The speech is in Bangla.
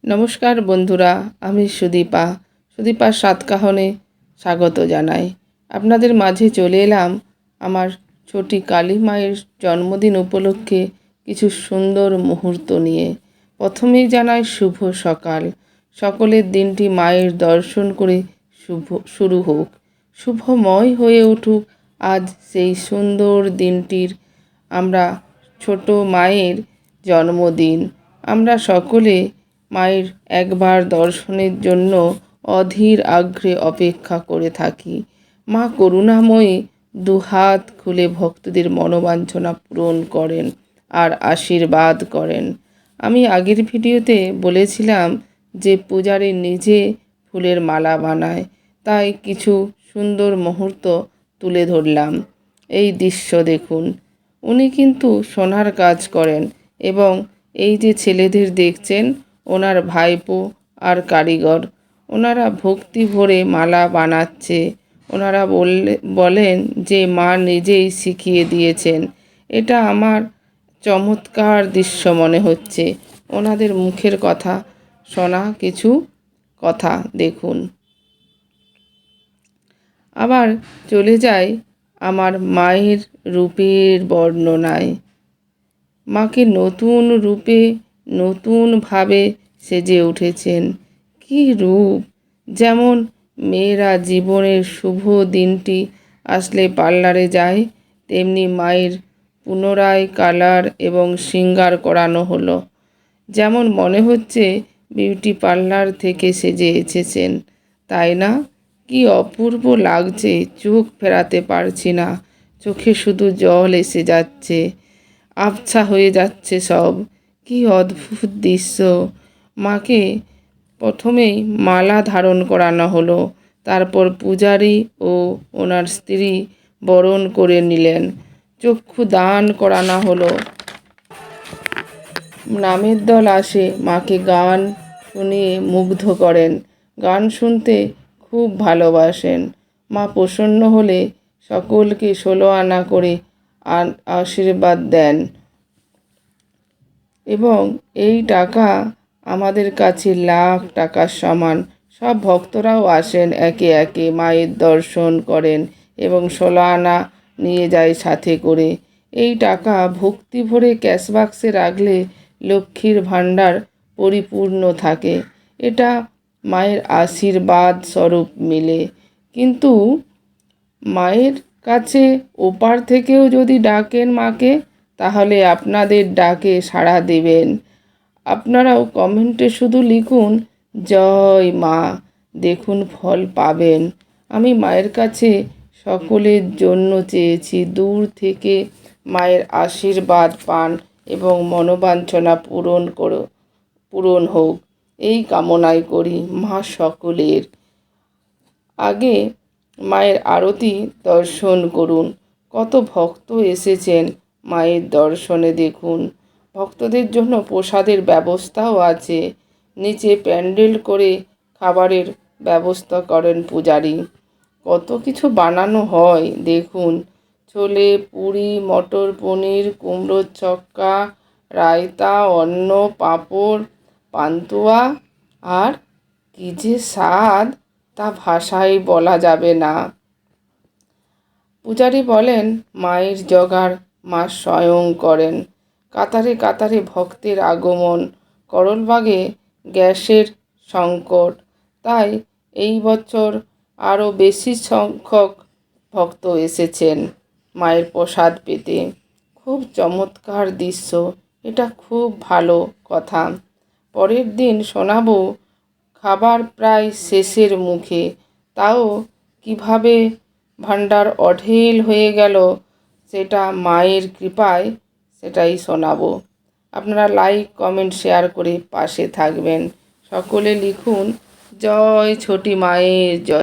নমস্কার বন্ধুরা, আমি সুদীপার সাতকাহনে স্বাগত জানাই। আপনাদের মাঝে চলে এলাম আমার ছোটি কালী মায়ের জন্মদিন উপলক্ষে কিছু সুন্দর মুহূর্ত নিয়ে। প্রথমেই জানাই শুভ সকাল। সকলের দিনটি মায়ের দর্শন করে শুরু হোক, শুভময় হয়ে উঠুক আজ সেই সুন্দর দিনটির। আমরা ছোট মায়ের জন্মদিন, আমরা সকলে মায়ের একবার দর্শনের জন্য অধীর আগ্রহে অপেক্ষা করে থাকি। মা করুণাময়ী দুহাত খুলে ভক্তদের মনোবাঞ্ছনা পূরণ করেন আর আশীর্বাদ করেন। আমি আগের ভিডিওতে বলেছিলাম যে পূজারী নিজে ফুলের মালা বানায়, তাই কিছু সুন্দর মুহূর্ত তুলে ধরলাম। এই দৃশ্য দেখুন, উনি কিন্তু সোনার কাজ করেন এবং এই যে ছেলেদের দেখছেন ওনার ভাইপো আর কারিগর, ওনারা ভক্তি ভরে মালা বানাচ্ছে। ওনারা বলেন যে মা নিজেই শিখিয়ে দিয়েছেন। এটা আমার চমৎকার দৃশ্য মনে হচ্ছে। ওনাদের মুখের কথা শোনা কিছু কথা দেখুন। আবার চলে যাই আমার মায়ের রূপের বর্ণনায়। মাকে নতুন রূপে নতুনভাবে সেজে উঠেছেন। কী রূপ! যেমন মেয়েরা জীবনের শুভ দিনটি আসলে পার্লারে যায়, তেমনি মায়ের পুনরায় কালার এবং শৃঙ্গার করানো হলো। যেমন মনে হচ্ছে বিউটি পার্লার থেকে সেজে এসেছেন, তাই না? কি অপূর্ব লাগছে, চোখ ফেরাতে পারছি না। চোখে শুধু জল এসে যাচ্ছে, আবছা হয়ে যাচ্ছে সব। কি অদ্ভুত দৃশ্য! মাকে প্রথমেই মালা ধারণ করানো হলো, তারপর পূজারী ও ওনার স্ত্রী বরণ করে নিলেন। চক্ষু দান করানো হলো। নামের দল আসে, মাকে গান শুনিয়ে মুগ্ধ করেন। গান শুনতে খুব ভালোবাসেন। মা প্রসন্ন হলে সকলকে 16 আনা করে আশীর্বাদ দেন এবং এই টাকা আমাদের কাছে লাখ টাকার সমান। সব ভক্তরাও আসেন, একে একে মায়ের দর্শন করেন এবং 16 আনা নিয়ে যায় সাথে করে। এই টাকা ভক্তি ভরে ক্যাশ বাক্সে রাখলে লক্ষ্মীর ভাণ্ডার পরিপূর্ণ থাকে। এটা মায়ের আশীর্বাদ স্বরূপ মিলে। কিন্তু মায়ের কাছে ওপার থেকেও যদি ডাকেন মাকে, তাহলে আপনাদের ডাকে সাড়া দেবেন। আপনারাও কমেন্টে শুধু লিখুন জয় মা, দেখুন ফল পাবেন। আমি মায়ের কাছে সকলের জন্য চেয়েছি দূর থেকে মায়ের আশীর্বাদ পান এবং মনোবাঞ্ছনা পূরণ হোক, এই কামনাই করি মা সকলের। আগে মায়ের আরতি দর্শন করুন। কত ভক্ত এসেছেন মায়ের দর্শনে, দেখুন। ভক্তদের জন্য প্রসাদের ব্যবস্থাও আছে। নিচে প্যান্ডেল করে খাবারের ব্যবস্থা করেন পূজারী। কত কিছু বানানো হয় দেখুন। ছোলে, পুরি, মটর পনির, কুমড়োর চক্কা, রায়তা, অন্ন, পাঁপড়, পান্তুয়া, আর কি যে স্বাদ তা ভাষায় বলা যাবে না। পূজারী বলেন মায়ের জোগাড় মা স্বয়ং করেন। কাতারে কাতারে ভক্তের আগমন। করলবাগে গ্যাসের সংকট, তাই এই বছর আরও বেশি সংখ্যক ভক্ত এসেছেন মায়ের প্রসাদ পেতে। খুব চমৎকার দৃশ্য, এটা খুব ভালো কথা। পরের দিন শোনাবো খাবার প্রায় শেষের মুখে, তাও কিভাবে ভাণ্ডার অঢেল হয়ে গেল সেটা মায়ের কৃপায়, সেটাই শোনাবো। আপনারা লাইক, কমেন্ট, শেয়ার করে পাশে থাকবেন। সকলে লিখুন জয় ছোটি মায়ের জয়।